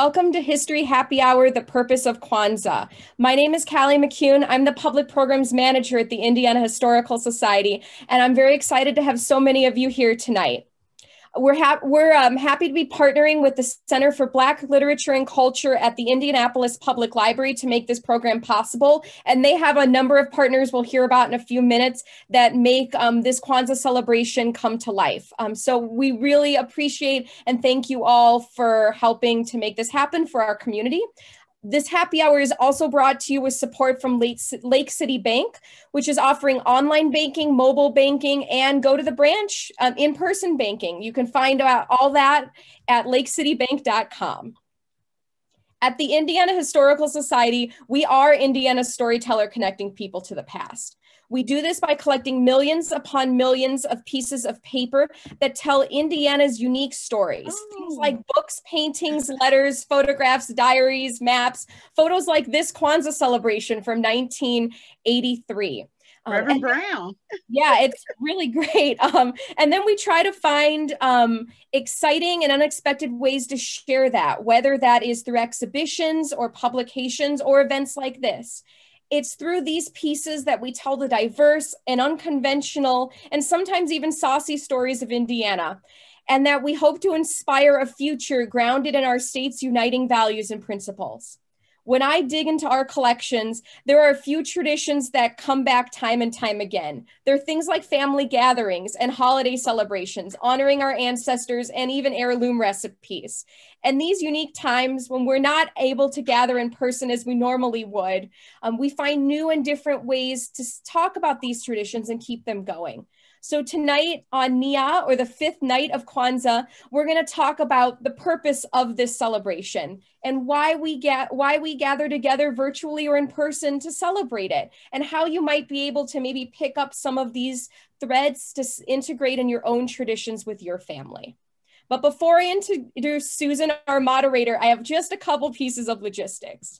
Welcome to History Happy Hour, The Purpose of Kwanzaa. My name is Callie McCune. I'm the Public Programs Manager at the Indiana Historical Society, and I'm very excited to have so many of you here tonight. We're happy to be partnering with the Center for Black Literature and Culture at the Indianapolis Public Library to make this program possible. And they have a number of partners we'll hear about in a few minutes that make this Kwanzaa celebration come to life. So we really appreciate and thank you all for helping to make this happen for our community. This happy hour is also brought to you with support from Lake City Bank, which is offering online banking, mobile banking, and go to the branch in-person banking. You can find out all that at lakecitybank.com. At the Indiana Historical Society, we are Indiana's storyteller connecting people to the past. We do this by collecting millions upon millions of pieces of paper that tell Indiana's unique stories. Things like books, paintings, letters, photographs, diaries, maps, photos like this Kwanzaa celebration from 1983. Reverend Brown. Yeah, it's really great. And then we try to find exciting and unexpected ways to share that, whether that is through exhibitions or publications or events like this. It's through these pieces that we tell the diverse and unconventional and sometimes even saucy stories of Indiana, and that we hope to inspire a future grounded in our state's uniting values and principles. When I dig into our collections, there are a few traditions that come back time and time again. There are things like family gatherings and holiday celebrations, honoring our ancestors, and even heirloom recipes. And these unique times when we're not able to gather in person as we normally would, we find new and different ways to talk about these traditions and keep them going. So tonight on Nia, or the fifth night of Kwanzaa, we're going to talk about the purpose of this celebration and why we gather together virtually or in person to celebrate it, and how you might be able to maybe pick up some of these threads to integrate in your own traditions with your family. But before I introduce Susan, our moderator, I have just a couple pieces of logistics.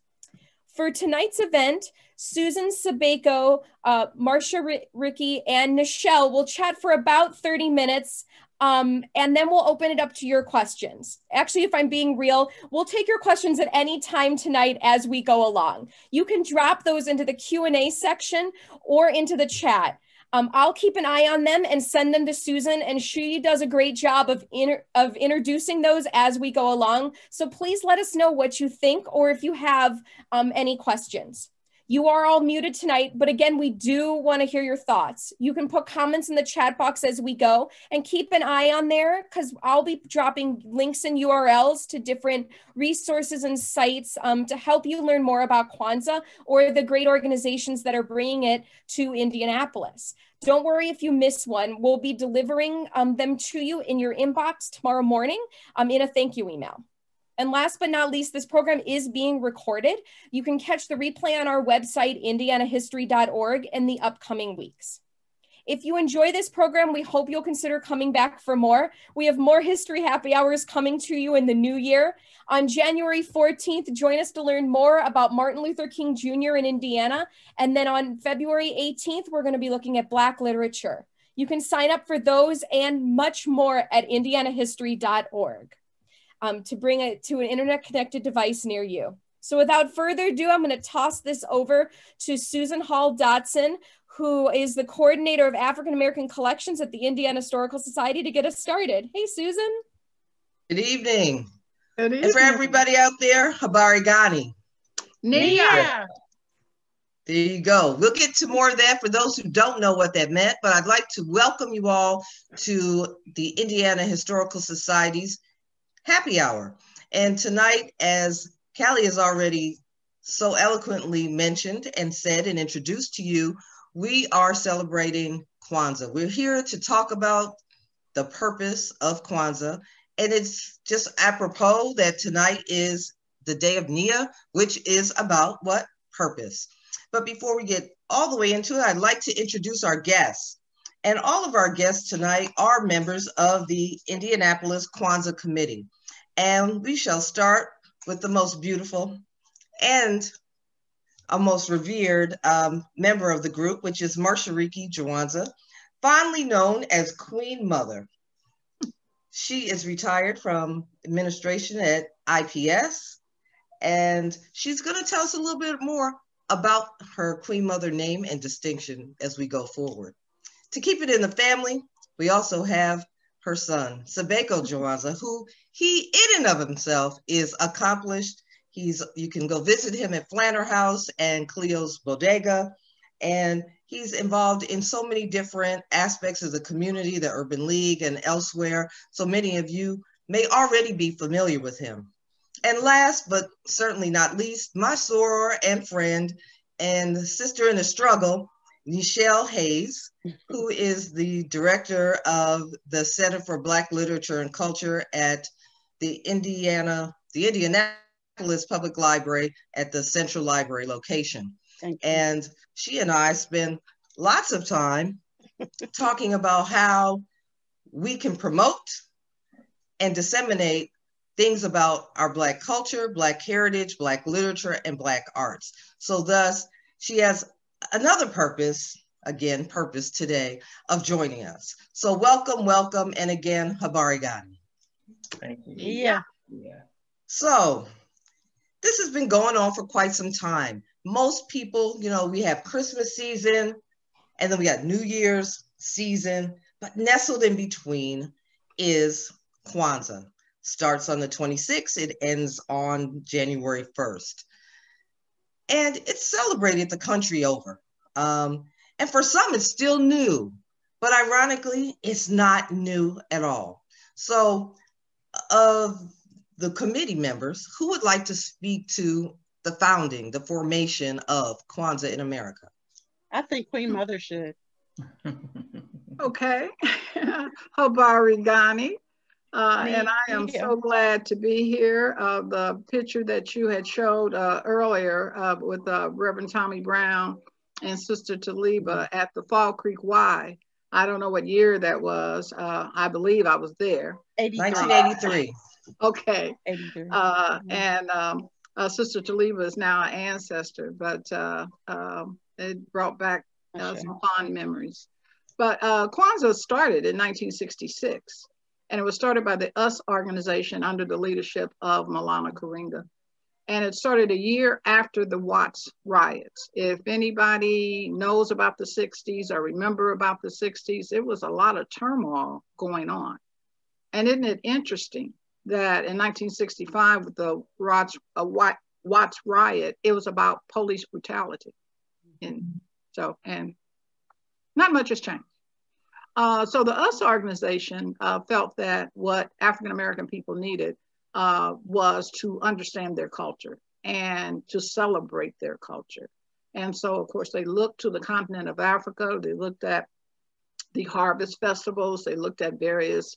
For tonight's event, Susan, Sibeko, Mashariki, and Nichelle will chat for about 30 minutes, and then we'll open it up to your questions. Actually, if I'm being real, we'll take your questions at any time tonight as we go along. You can drop those into the Q&A section or into the chat. I'll keep an eye on them and send them to Susan, and she does a great job of introducing those as we go along. So please let us know what you think or if you have any questions. You are all muted tonight, but again, we do want to hear your thoughts. You can put comments in the chat box as we go, and keep an eye on there because I'll be dropping links and URLs to different resources and sites to help you learn more about Kwanzaa or the great organizations that are bringing it to Indianapolis. Don't worry if you miss one. We'll be delivering them to you in your inbox tomorrow morning in a thank you email. And last but not least, this program is being recorded. You can catch the replay on our website, indianahistory.org, in the upcoming weeks. If you enjoy this program, we hope you'll consider coming back for more. We have more History Happy Hours coming to you in the new year. On January 14th, join us to learn more about Martin Luther King Jr. in Indiana. And then on February 18th, we're going to be looking at Black literature. You can sign up for those and much more at indianahistory.org. To bring it to an internet-connected device near you. So without further ado, I'm going to toss this over to Susan Hall Dotson, who is the coordinator of African American collections at the Indiana Historical Society, to get us started. Hey, Susan. Good evening. Good evening. And for everybody out there, Habari Gani. Nia. There you go. We'll get to more of that for those who don't know what that meant, but I'd like to welcome you all to the Indiana Historical Society's Happy Hour. And tonight, as Callie has already so eloquently mentioned and said and introduced to you, we are celebrating Kwanzaa. We're here to talk about the purpose of Kwanzaa. And it's just apropos that tonight is the day of Nia, which is about what? Purpose. But before we get all the way into it, I'd like to introduce our guests. And all of our guests tonight are members of the Indianapolis Kwanzaa Committee. And we shall start with the most beautiful and a most revered member of the group, which is Mashariki Jywanza, fondly known as Queen Mother. She is retired from administration at IPS And she's going to tell us a little bit more about her Queen Mother name and distinction as we go forward. To keep it in the family, we also have her son, Sibeko Jywanza, who he in and of himself is accomplished. You can go visit him at Flanner House and Cleo's Bodega, and he's involved in so many different aspects of the community, the Urban League and elsewhere. So many of you may already be familiar with him. And last, but certainly not least, my soror and friend and sister in the struggle, Nichelle Hayes, who is the director of the Center for Black Literature and Culture at the Indianapolis Public Library at the Central Library location. And she and I spend lots of time talking about how we can promote and disseminate things about our Black culture, Black heritage, Black literature, and Black arts. So thus, she has another purpose today of joining us. So welcome, welcome, and again, Habari Gani. Thank you. Yeah. So this has been going on for quite some time. Most people, we have Christmas season, and then we got New Year's season, but nestled in between is Kwanzaa. Starts on the 26th, it ends on January 1st. And it's celebrated the country over. And for some, it's still new, but ironically, it's not new at all. So of the committee members, who would like to speak to the formation of Kwanzaa in America? I think Queen Mother should. Okay. Habari Gani. And I am so glad to be here. The picture that you had showed earlier with Reverend Tommy Brown and Sister Taliba at the Fall Creek Y. I don't know what year that was. I believe I was there. 1983. Okay. 83. And Sister Taliba is now an ancestor, but it brought back some fond memories. But Kwanzaa started in 1966. And it was started by the US organization under the leadership of Maulana Karenga. And it started a year after the Watts riots. If anybody knows about the 60s or remember about the 60s, it was a lot of turmoil going on. And isn't it interesting that in 1965 with the Watts riot, it was about police brutality. And not much has changed. So the US organization felt that what African-American people needed was to understand their culture and to celebrate their culture. And so, of course, they looked to the continent of Africa. They looked at the harvest festivals. They looked at various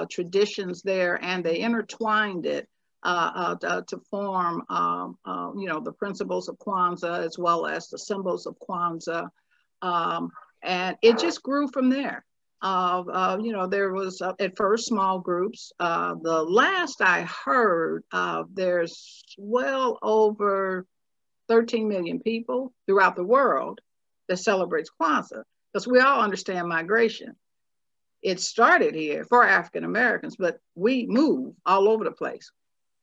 traditions there, and they intertwined it to form, the principles of Kwanzaa as well as the symbols of Kwanzaa. And it just grew from there. There was at first small groups. The last I heard, there's well over 13 million people throughout the world that celebrates Kwanzaa, because we all understand migration. It started here for African Americans, but we move all over the place.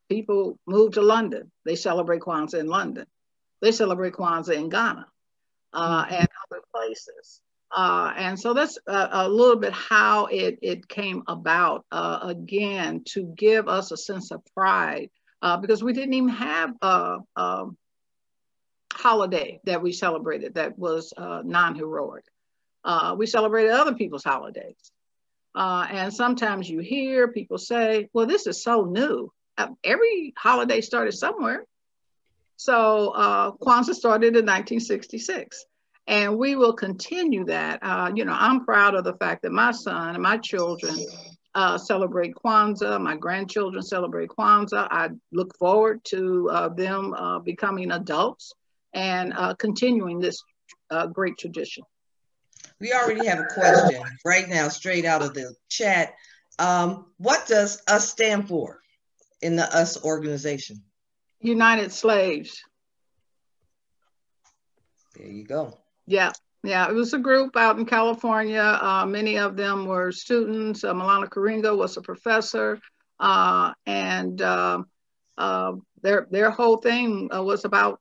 People move to London. They celebrate Kwanzaa in London. They celebrate Kwanzaa in Ghana and other places. And so that's a little bit how it came about, again, to give us a sense of pride, because we didn't even have a holiday that we celebrated that was non-heroic. We celebrated other people's holidays. And sometimes you hear people say, well, this is so new. Every holiday started somewhere. So Kwanzaa started in 1966. And we will continue that. I'm proud of the fact that my son and my children celebrate Kwanzaa. My grandchildren celebrate Kwanzaa. I look forward to them becoming adults and continuing this great tradition. We already have a question right now, straight out of the chat. What does US stand for in the US organization? United Slaves. There you go. Yeah, it was a group out in California. Many of them were students. Maulana Karenga was a professor. And their whole thing was about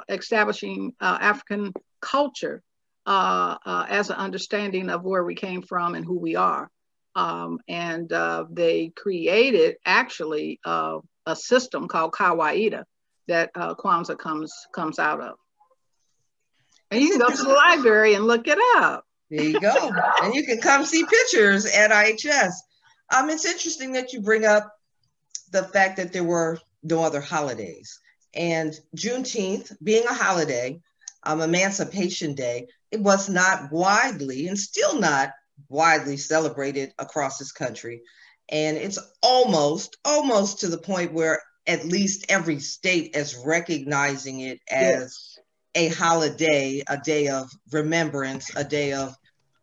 establishing African culture as an understanding of where we came from and who we are. And they created actually a system called Kawaida that Kwanzaa comes out of. And you can go to the library and look it up. There you go. And you can come see pictures at IHS. It's interesting that you bring up the fact that there were no other holidays. And Juneteenth being a holiday, Emancipation Day, it was not widely and still not widely celebrated across this country. And it's almost to the point where at least every state is recognizing it as a holiday, a day of remembrance, a day of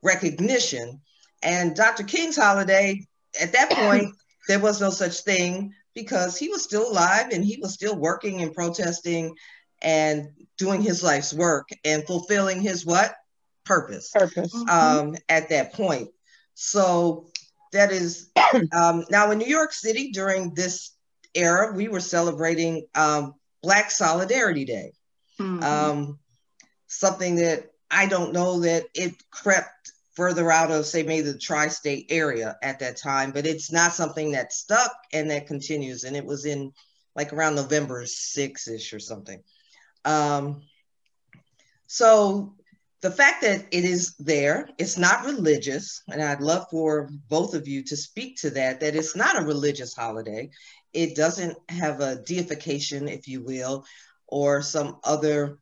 recognition. And Dr. King's holiday, at that point, there was no such thing because he was still alive and he was still working and protesting and doing his life's work and fulfilling his what? Purpose. At that point. So that is, now in New York City during this era, we were celebrating Black Solidarity Day. Something that I don't know that it crept further out of, say, maybe the tri-state area at that time, but it's not something that stuck and that continues. And it was in like around November 6-ish or something. So the fact that it is there, it's not religious, and I'd love for both of you to speak to that it's not a religious holiday. It doesn't have a deification, if you will, or some other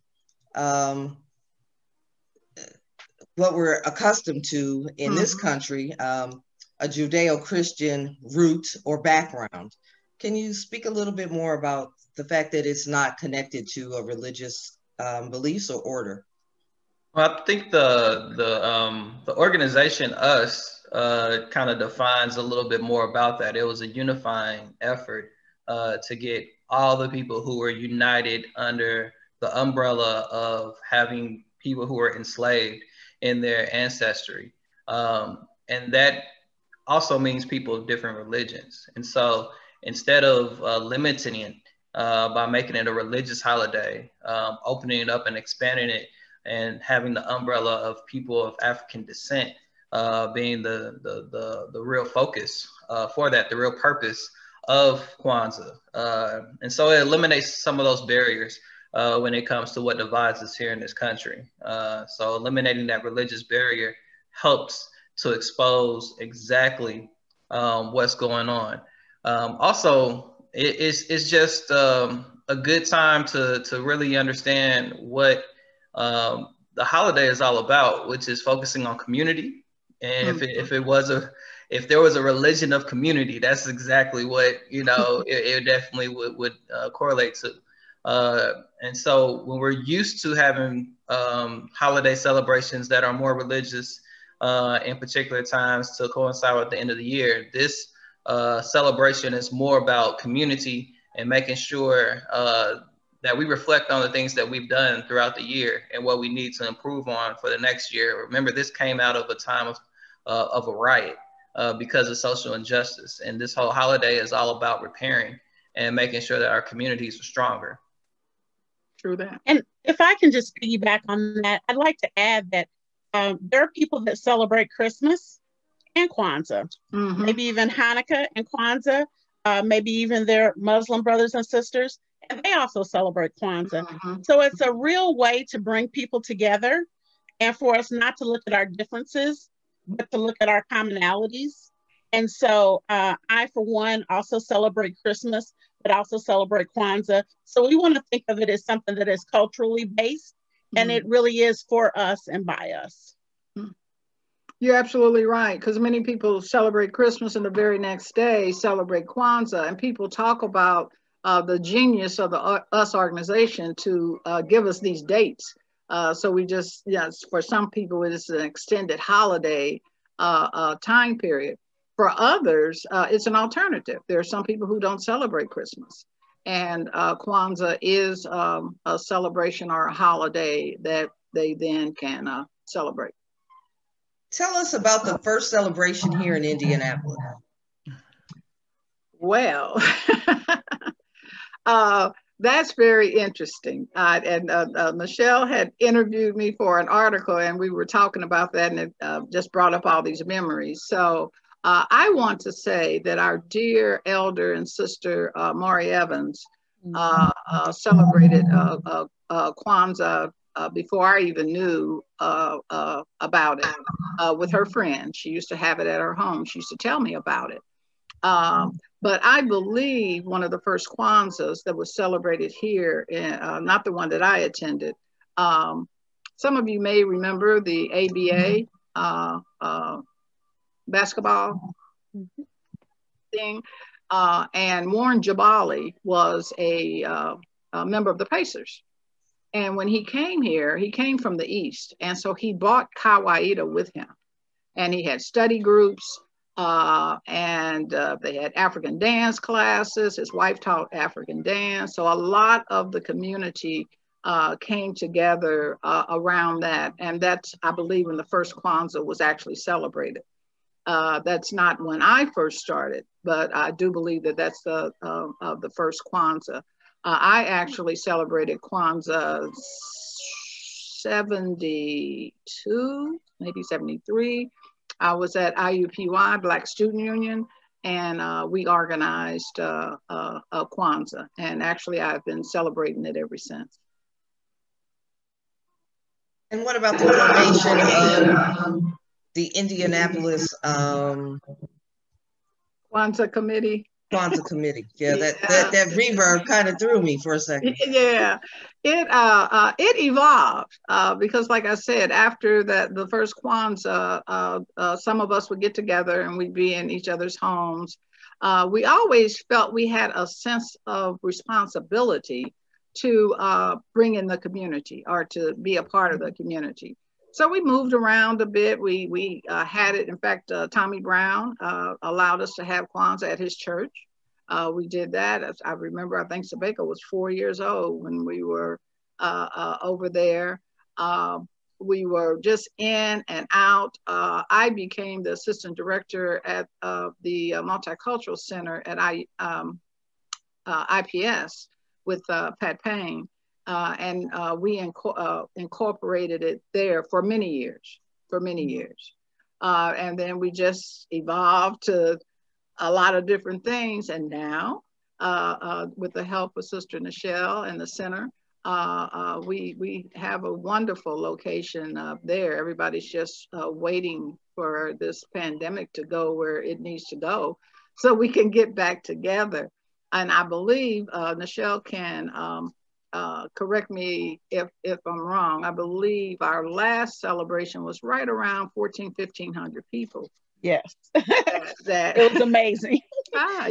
what we're accustomed to in this country, a Judeo-Christian root or background. Can you speak a little bit more about the fact that it's not connected to a religious beliefs or order? Well, I think the organization US kind of defines a little bit more about that. It was a unifying effort to get all the people who were united under the umbrella of having people who were enslaved in their ancestry. And that also means people of different religions. And so instead of limiting it by making it a religious holiday, opening it up and expanding it and having the umbrella of people of African descent being the real focus for that, the real purpose of Kwanzaa. And so it eliminates some of those barriers when it comes to what divides us here in this country. So eliminating that religious barrier helps to expose exactly what's going on. Also, it's just a good time to really understand what the holiday is all about, which is focusing on community. And if there was a religion of community, that's exactly what, it definitely would correlate to. And so when we're used to having holiday celebrations that are more religious in particular times to coincide with the end of the year, this celebration is more about community and making sure that we reflect on the things that we've done throughout the year and what we need to improve on for the next year. Remember, this came out of a time of a riot because of social injustice. And this whole holiday is all about repairing and making sure that our communities are stronger. True that. And if I can just piggyback on that, I'd like to add that there are people that celebrate Christmas and Kwanzaa, maybe even Hanukkah and Kwanzaa, maybe even their Muslim brothers and sisters, and they also celebrate Kwanzaa. So it's a real way to bring people together and for us not to look at our differences, but to look at our commonalities. And so I, for one, also celebrate Christmas, but also celebrate Kwanzaa. So we want to think of it as something that is culturally based, and it really is for us and by us. You're absolutely right, because many people celebrate Christmas and the very next day celebrate Kwanzaa, and people talk about the genius of the US organization to give us these dates. So we just, yes, for some people it is an extended holiday time period. For others, it's an alternative. There are some people who don't celebrate Christmas, and Kwanzaa is a celebration or a holiday that they then can celebrate. Tell us about the first celebration here in Indianapolis. Well, That's very interesting. And Michelle had interviewed me for an article, and we were talking about that, and it just brought up all these memories. So I want to say that our dear elder and sister, Maury Evans, celebrated Kwanzaa before I even knew about it with her friend. She used to have it at her home. She used to tell me about it. But I believe one of the first Kwanzaas that was celebrated here, not the one that I attended. Some of you may remember the ABA basketball thing. And Warren Jabali was a member of the Pacers. And when he came here, he came from the East. And so he brought Kawaii with him. And he had study groups. And they had African dance classes. His wife taught African dance. So a lot of the community came together around that. And that's, I believe, when the first Kwanzaa was actually celebrated. That's not when I first started, but I do believe that that's the first Kwanzaa. I actually celebrated Kwanzaa 72, maybe 73. I was at IUPUI, Black Student Union, and we organized a Kwanzaa. And actually, I've been celebrating it ever since. And what about the formation of the Indianapolis Kwanzaa Committee? Kwanzaa Committee. Yeah, that reverb kind of threw me for a second. Yeah, it evolved because, like I said, after the first Kwanzaa, some of us would get together and we'd be in each other's homes. We always felt we had a sense of responsibility to bring in the community or to be a part of the community. So we moved around a bit. We had it. In fact, Tommy Brown allowed us to have Kwanzaa at his church. We did that. I remember, I think Sibeko was 4 years old when we were over there. We were just in and out. I became the assistant director at the Multicultural Center at IPS with Pat Payne. And we incorporated it there for many years. And then we just evolved to a lot of different things. And now, with the help of Sister Nichelle and the center, we have a wonderful location there. Everybody's just waiting for this pandemic to go where it needs to go so we can get back together. And I believe Nichelle can correct me if I'm wrong. I believe our last celebration was right around 1,500 people. Yes, it was amazing.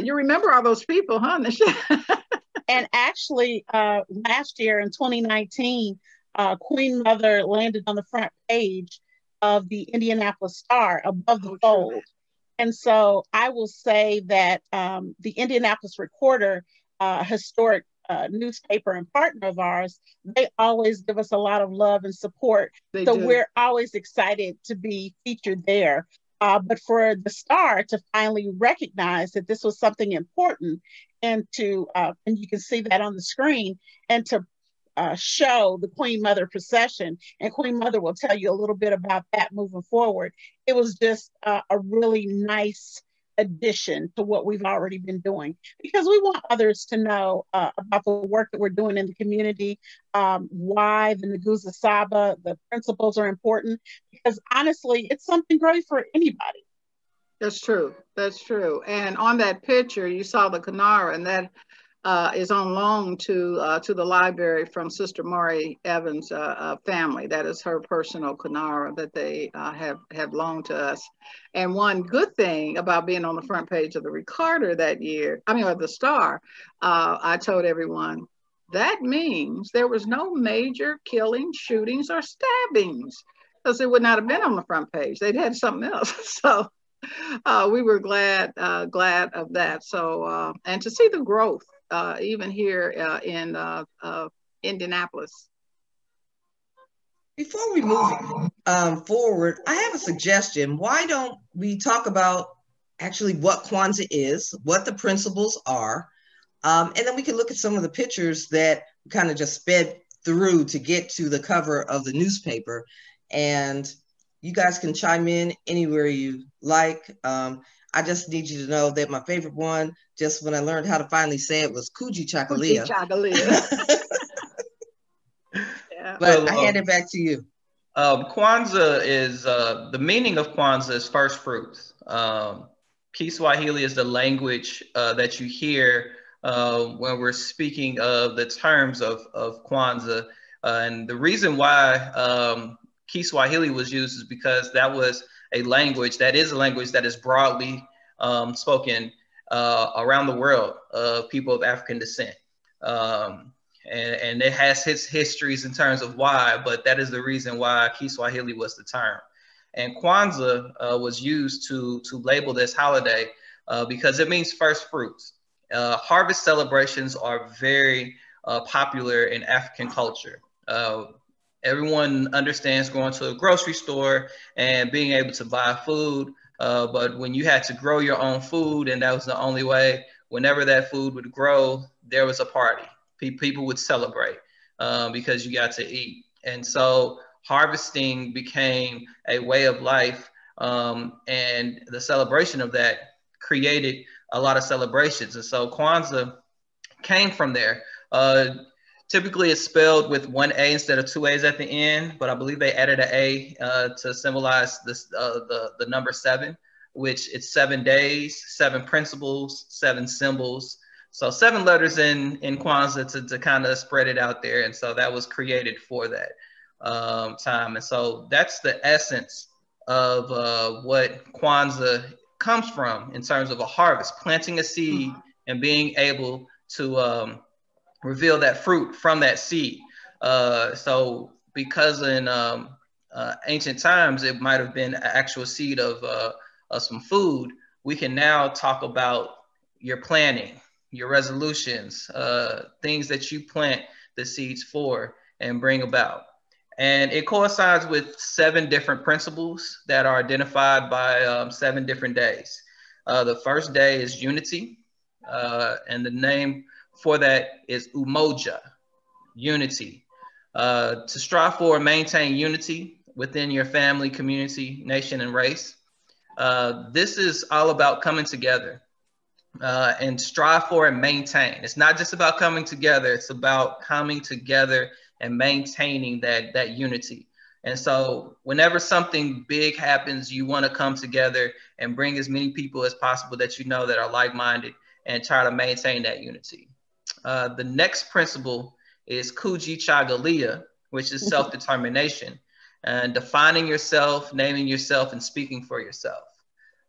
You remember all those people, huh, Nichelle? And actually, last year in 2019, Queen Mother landed on the front page of the Indianapolis Star above the fold. And so I will say that the Indianapolis Recorder, historic newspaper and partner of ours, they always give us a lot of love and support. We're always excited to be featured there. But for the Star to finally recognize that this was something important and to, and you can see that on the screen, and to show the Queen Mother procession, and Queen Mother will tell you a little bit about that moving forward. It was just a really nice addition to what we've already been doing, because we want others to know about the work that we're doing in the community, why the Nguzo Saba, the principles are important, because honestly, it's something great for anybody. That's true. And on that picture, you saw the Kinara, and that is on loan to the library from Sister Maury Evans' family. That is her personal Kinara that they have loaned to us. And one good thing about being on the front page of the Recorder that year, of the Star, I told everyone, that means there was no major killings, shootings, or stabbings, because it would not have been on the front page. They'd had something else. So we were glad of that. So, and to see the growth, even here in Indianapolis. Before we move forward, I have a suggestion. Why don't we talk about actually what Kwanzaa is, what the principles are, And then we can look at some of the pictures that kind of just sped through to get to the cover of the newspaper. And you guys can chime in anywhere you like. I just need you to know that my favorite one, just when I learned how to finally say it, was Kuji Chakalia. Yeah. But I hand it back to you. Kwanzaa is, the meaning of Kwanzaa is first fruits. Kiswahili is the language that you hear when we're speaking of the terms of Kwanzaa. And the reason why Kiswahili was used is because that was a language that is broadly spoken around the world of people of African descent. And it has its histories in terms of why, but that is the reason why Kiswahili was the term. And Kwanzaa was used to label this holiday because it means first fruits. Harvest celebrations are very popular in African culture. Everyone understands going to a grocery store and being able to buy food, but when you had to grow your own food and that was the only way, whenever that food would grow, there was a party. People would celebrate because you got to eat. And so harvesting became a way of life, and the celebration of that created a lot of celebrations. And so Kwanzaa came from there. Typically it's spelled with one A instead of two A's at the end, but I believe they added an A to symbolize this, the number 7, which it's 7 days, 7 principles, 7 symbols. So 7 letters in Kwanzaa to kind of spread it out there. And so that was created for that time. And so that's the essence of what Kwanzaa comes from in terms of a harvest, planting a seed and being able to reveal that fruit from that seed. So because in ancient times, it might have been an actual seed of some food, we can now talk about your planning, your resolutions, things that you plant the seeds for and bring about. And it coincides with 7 different principles that are identified by 7 different days. The first day is unity, and the name for that is umoja, unity. To strive for and maintain unity within your family, community, nation, and race. This is all about coming together and strive for and maintain. It's not just about coming together, it's about coming together and maintaining that unity. And so whenever something big happens, you want to come together and bring as many people as possible that you know that are like-minded and try to maintain that unity. The next principle is Kuji Chagalia, which is self-determination, and defining yourself, naming yourself, and speaking for yourself.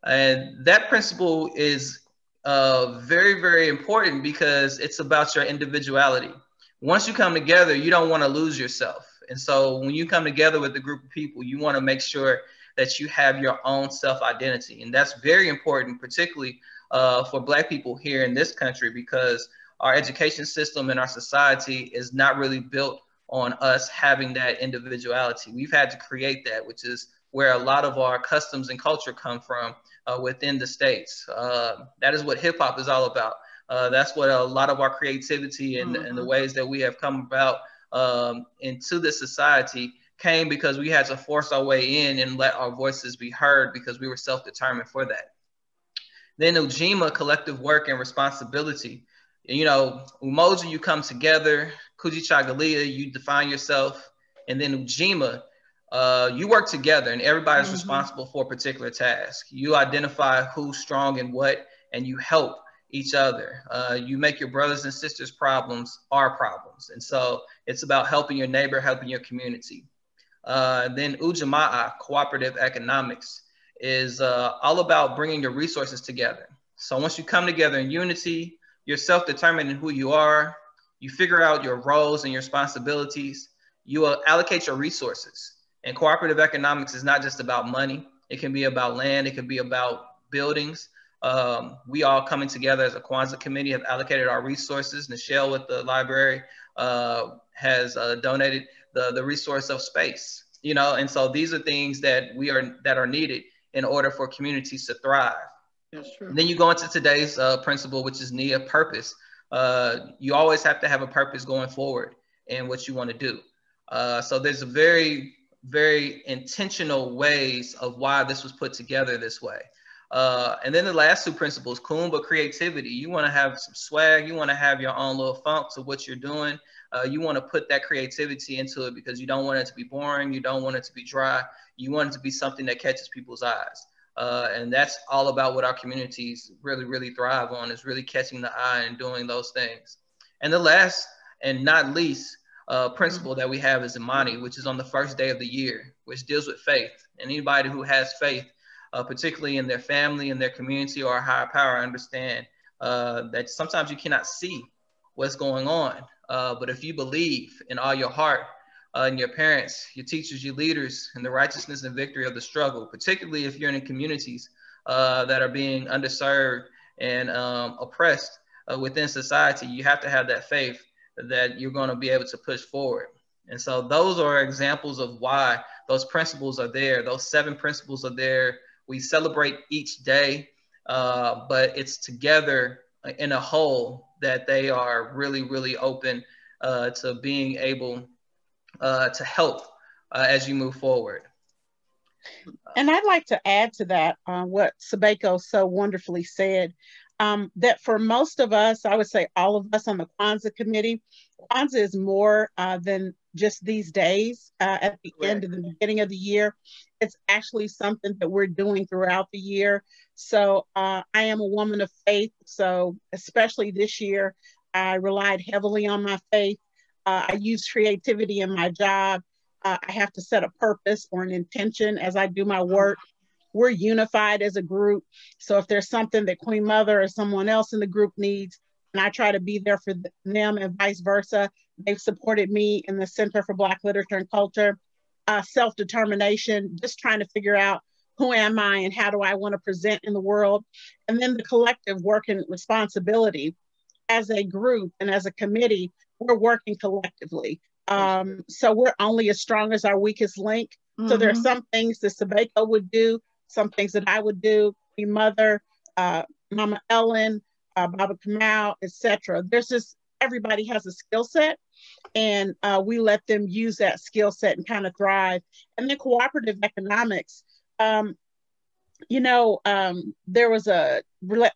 And that principle is very, very important because it's about your individuality. Once you come together, you don't want to lose yourself. And so when you come together with a group of people, you want to make sure that you have your own self-identity. And that's very important, particularly for Black people here in this country, because our education system and our society is not really built on us having that individuality. We've had to create that, which is where a lot of our customs and culture come from within the States. That is what hip hop is all about. That's what a lot of our creativity and the ways that we have come about into this society came because we had to force our way in and let our voices be heard because we were self-determined for that. Then Ujima, collective work and responsibility. You know, Umoja, you come together. Kuji Chagalia, you define yourself. And then Ujima, you work together and everybody's responsible for a particular task. You identify who's strong and what, and you help each other. You make your brothers and sisters' problems our problems. And so it's about helping your neighbor, helping your community. Then Ujamaa, cooperative economics, is all about bringing your resources together. So once you come together in unity, you're self-determined in who you are, you figure out your roles and your responsibilities, you will allocate your resources. And cooperative economics is not just about money. It can be about land, it can be about buildings. We all coming together as a Kwanzaa committee have allocated our resources. Nichelle with the library has donated the resource of space, you know, and so these are things that are needed in order for communities to thrive. That's true. And then you go into today's principle, which is Nia, purpose. you always have to have a purpose going forward in what you want to do. So there's a very, very intentional ways of why this was put together this way. And then the last two principles, Kumba, creativity. You want to have some swag. You want to have your own little funk to what you're doing. You want to put that creativity into it because you don't want it to be boring. You don't want it to be dry. You want it to be something that catches people's eyes. And that's all about what our communities really, really thrive on, is really catching the eye and doing those things. And the last and not least principle that we have is Imani, which is on the first day of the year, which deals with faith. And anybody who has faith, particularly in their family, in their community, or a higher power, understand that sometimes you cannot see what's going on. But if you believe in all your heart, in your parents, your teachers, your leaders, and the righteousness and victory of the struggle, particularly if you're in communities that are being underserved and oppressed within society, you have to have that faith that you're going to be able to push forward. And so those are examples of why those principles are there. Those 7 principles are there. We celebrate each day, but it's together in a whole that they are really, really open to being able to help as you move forward. And I'd like to add to that what Sibeko so wonderfully said, that for most of us, I would say all of us on the Kwanzaa Committee, Kwanzaa is more than just these days at the end of the beginning of the year. It's actually something that we're doing throughout the year. So I am a woman of faith. So especially this year, I relied heavily on my faith. I use creativity in my job. I have to set a purpose or an intention as I do my work. We're unified as a group. So if there's something that Queen Mother or someone else in the group needs, and I try to be there for them and vice versa. They've supported me in the Center for Black Literature and Culture, self-determination, just trying to figure out who am I and how do I want to present in the world. And then the collective work and responsibility as a group and as a committee, we're working collectively. So we're only as strong as our weakest link. So there are some things that Sibeko would do, some things that I would do, Queen Mother, Mama Ellen, Baba Kamau, etc. There's just, everybody has a skill set, and we let them use that skill set and kind of thrive. And then cooperative economics, you know, there was a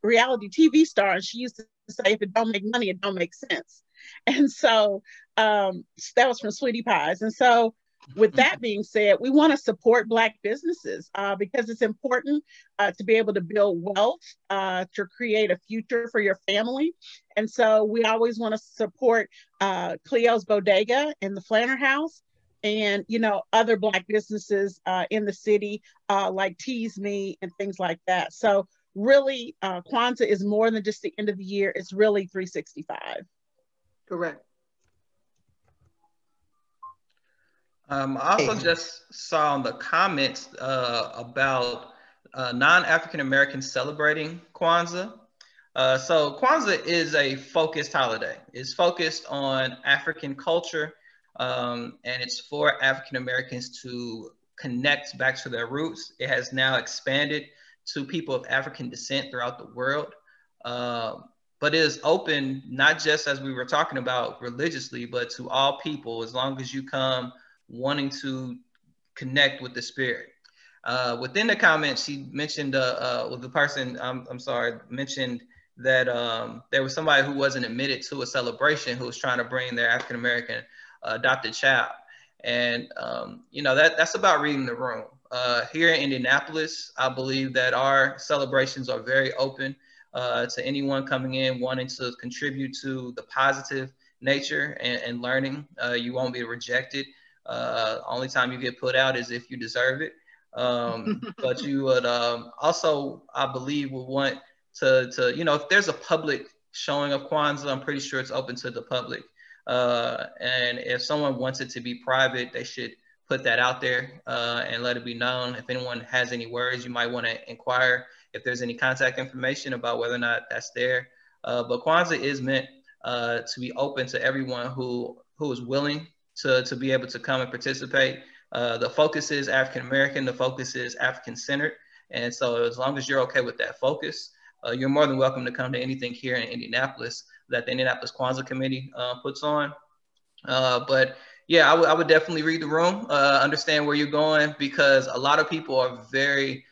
reality TV star, and she used to say, if it don't make money, it don't make sense. And so that was from Sweetie Pies. And so with that being said, we want to support Black businesses because it's important to be able to build wealth, to create a future for your family. And so we always want to support Cleo's Bodega and the Flanner House, and, you know, other Black businesses in the city like Tease Me and things like that. So really, Kwanzaa is more than just the end of the year. It's really 365. Correct. I also just saw in the comments about non-African Americans celebrating Kwanzaa. So Kwanzaa is a focused holiday. It's focused on African culture, and it's for African Americans to connect back to their roots. It has now expanded to people of African descent throughout the world. But it is open, not just as we were talking about religiously, but to all people, as long as you come wanting to connect with the spirit. Within the comments, she mentioned, the person, mentioned that there was somebody who wasn't admitted to a celebration who was trying to bring their African-American adopted child. And, you know, that's about reading the room. Here in Indianapolis, I believe that our celebrations are very open to anyone coming in wanting to contribute to the positive nature and learning. You won't be rejected. Only time you get put out is if you deserve it. But you would also, I believe, would want to, you know, if there's a public showing of Kwanzaa, I'm pretty sure it's open to the public. And if someone wants it to be private, they should put that out there and let it be known. If anyone has any worries, you might want to inquire if there's any contact information about whether or not that's there. But Kwanzaa is meant to be open to everyone who is willing to be able to come and participate. The focus is African-American, the focus is African-centered. And so as long as you're okay with that focus, you're more than welcome to come to anything here in Indianapolis. that the Indianapolis Kwanzaa Committee puts on. But yeah, I would definitely read the room, understand where you're going, because a lot of people are very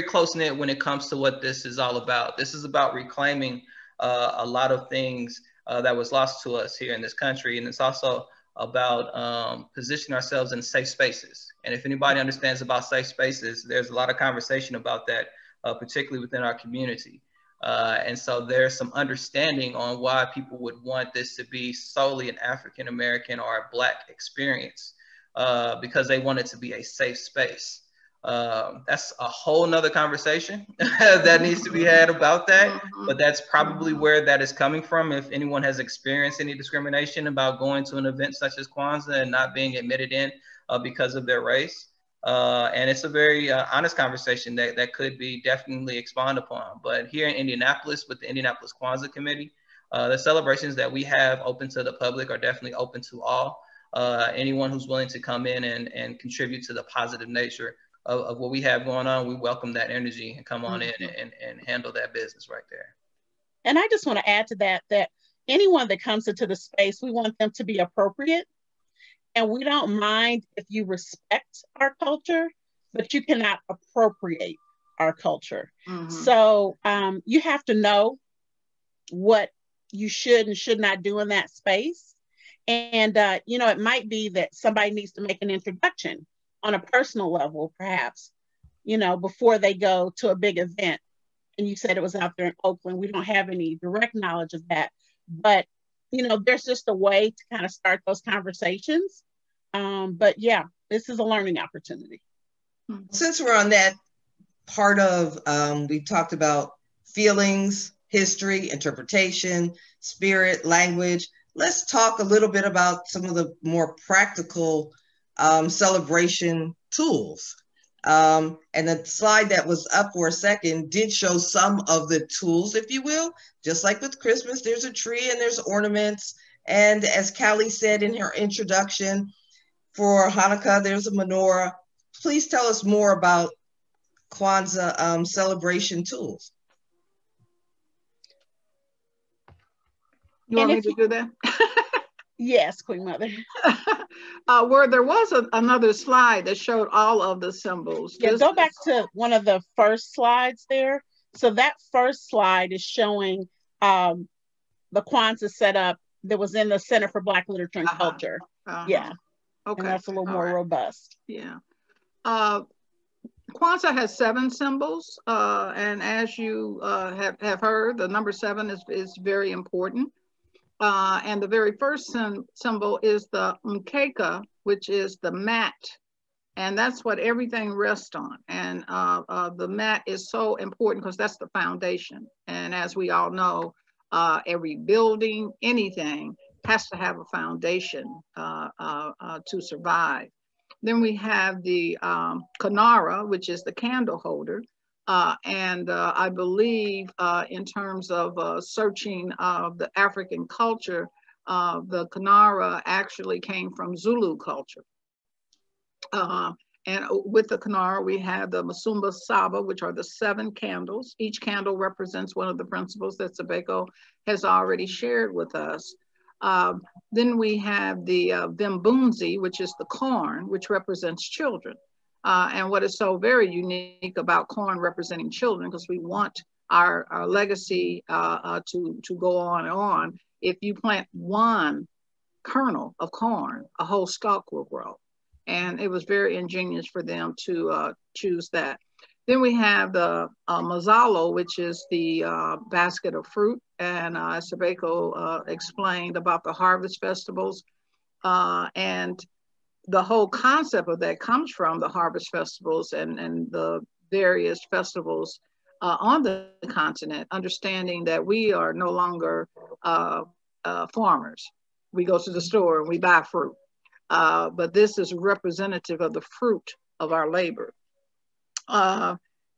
close-knit when it comes to what this is all about. This is about reclaiming a lot of things that was lost to us here in this country. And it's also about positioning ourselves in safe spaces. And if anybody understands about safe spaces, there's a lot of conversation about that, particularly within our community. And so there's some understanding on why people would want this to be solely an African-American or a Black experience, because they want it to be a safe space. That's a whole nother conversation that needs to be had about that, but that's probably where that is coming from. If anyone has experienced any discrimination about going to an event such as Kwanzaa and not being admitted in because of their race. And it's a very honest conversation that could be definitely expounded upon. But here in Indianapolis, with the Indianapolis Kwanzaa Committee, the celebrations that we have open to the public are definitely open to all. Anyone who's willing to come in and contribute to the positive nature of what we have going on, we welcome that energy and come on in and handle that business right there. And I just want to add to that anyone that comes into the space, we want them to be appropriate. And we don't mind if you respect our culture, but you cannot appropriate our culture. So you have to know what you should and should not do in that space. And, you know, it might be that somebody needs to make an introduction on a personal level, perhaps, you know, before they go to a big event. And you said it was out there in Oakland. We don't have any direct knowledge of that, but, you know, there's just a way to kind of start those conversations. But yeah, this is a learning opportunity. Since we're on that part of, we talked about feelings, history, interpretation, spirit, language. Let's talk a little bit about some of the more practical celebration tools. And the slide that was up for a second did show some of the tools, if you will. Just like with Christmas, there's a tree and there's ornaments. And as Callie said in her introduction, for Hanukkah, there's a menorah. Please tell us more about Kwanzaa celebration tools. You want me to do that? Yes, Queen Mother. Where there was another slide that showed all of the symbols. Yeah, go back to one of the first slides there. So that first slide is showing the Kwanzaa Set Up that was in the Center for Black Literature and Culture. Yeah. Okay. And that's a little more robust. Yeah. Kwanzaa has 7 symbols. And as you have heard, the number 7 is very important. And the very first symbol is the mkeka, which is the mat. And that's what everything rests on. And the mat is so important because that's the foundation. And as we all know, every building, anything has to have a foundation to survive. Then we have the kanara, which is the candle holder. And I believe in terms of searching the African culture, the Kanara actually came from Zulu culture. And with the Kanara, we have the Masumba Saba, which are the 7 candles. Each candle represents one of the principles that Sibeko has already shared with us. Then we have the Vimbunzi, which is the corn, which represents children. And what is so very unique about corn representing children, because we want our legacy to go on and on. If you plant one kernel of corn, a whole stalk will grow. And it was very ingenious for them to choose that. Then we have the mazalo, which is the basket of fruit. And Sibeko explained about the harvest festivals. And the whole concept of that comes from the harvest festivals and the various festivals on the continent, understanding that we are no longer farmers. We go to the store and we buy fruit. But this is representative of the fruit of our labor.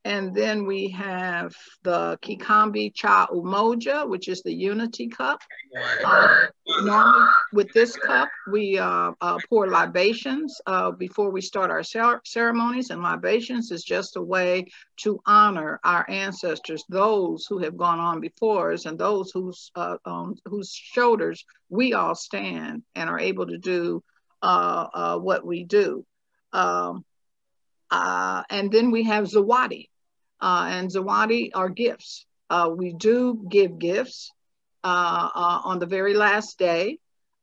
And then we have the Kikambi Cha Umoja, which is the unity cup. Normally, with this cup, we pour libations before we start our ceremonies, and libations is just a way to honor our ancestors, those who have gone on before us, and those whose shoulders we all stand and are able to do what we do. And then we have zawadi, and zawadi are gifts. We do give gifts on the very last day.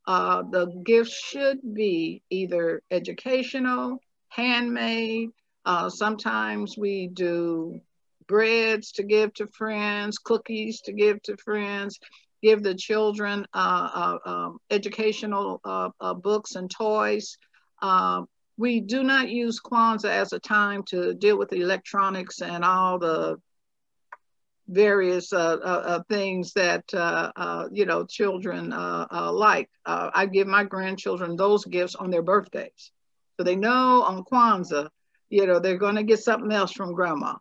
The gifts should be either educational, handmade. Sometimes we do breads to give to friends, cookies to give to friends, give the children educational books and toys. We do not use Kwanzaa as a time to deal with the electronics and all the various things that children like. I give my grandchildren those gifts on their birthdays, so they know on Kwanzaa, they're going to get something else from grandma,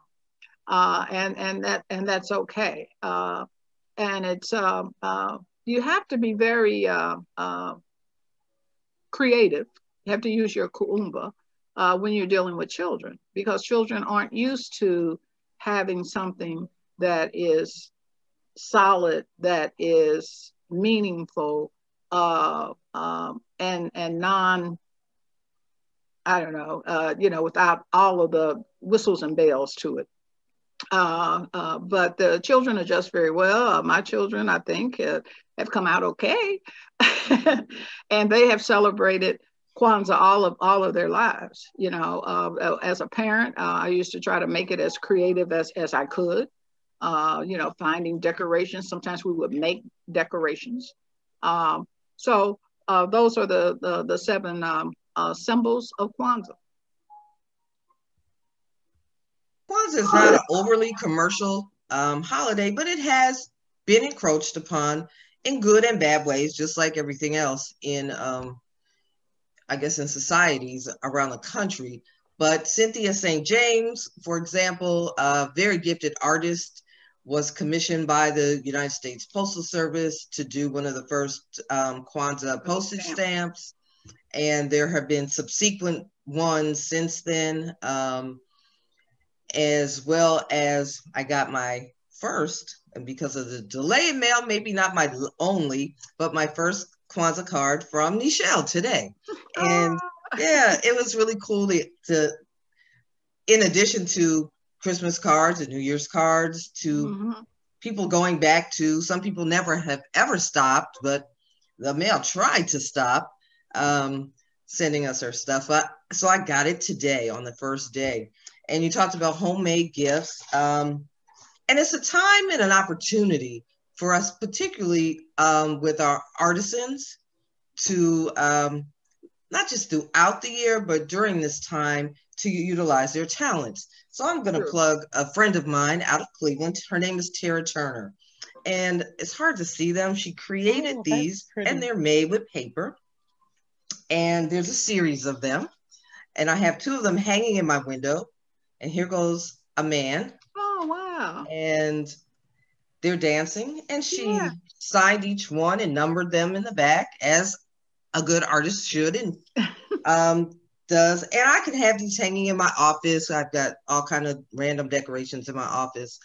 and that's okay. And it's you have to be very creative. You have to use your kuumba when you're dealing with children, because children aren't used to having something that is solid, that is meaningful, and non, I don't know, without all of the whistles and bells to it. But the children adjust very well. My children, I think, have come out okay, and they have celebrated Kwanzaa all of their lives. As a parent, I used to try to make it as creative as I could. Finding decorations. Sometimes we would make decorations. So those are the 7 symbols of Kwanzaa. Kwanzaa is not an overly commercial holiday, but it has been encroached upon in good and bad ways, just like everything else in, I guess, in societies around the country. But Cynthia St. James, for example, a very gifted artist, was commissioned by the United States Postal Service to do one of the first Kwanzaa postage stamps. And there have been subsequent ones since then, as well as I got my first, and because of the delay in mail, maybe not my only, but my first Kwanzaa card from Nichelle today. And yeah, it was really cool to in addition to Christmas cards and New Year's cards, to people going back to, some people never have ever stopped, but the mail tried to stop sending us our stuff. So I got it today on the first day. And you talked about homemade gifts. And it's a time and an opportunity for us, particularly with our artisans, to not just throughout the year, but during this time, to utilize their talents. So I'm going to plug a friend of mine out of Cleveland. Her name is Tara Turner. And it's hard to see them. She created these, and they're made with paper. And there's a series of them. And I have 2 of them hanging in my window. And here goes a man. Oh, wow. And they're dancing. And she signed each one and numbered them in the back, as a good artist should and does. And I can have these hanging in my office. I've got all kind of random decorations in my office.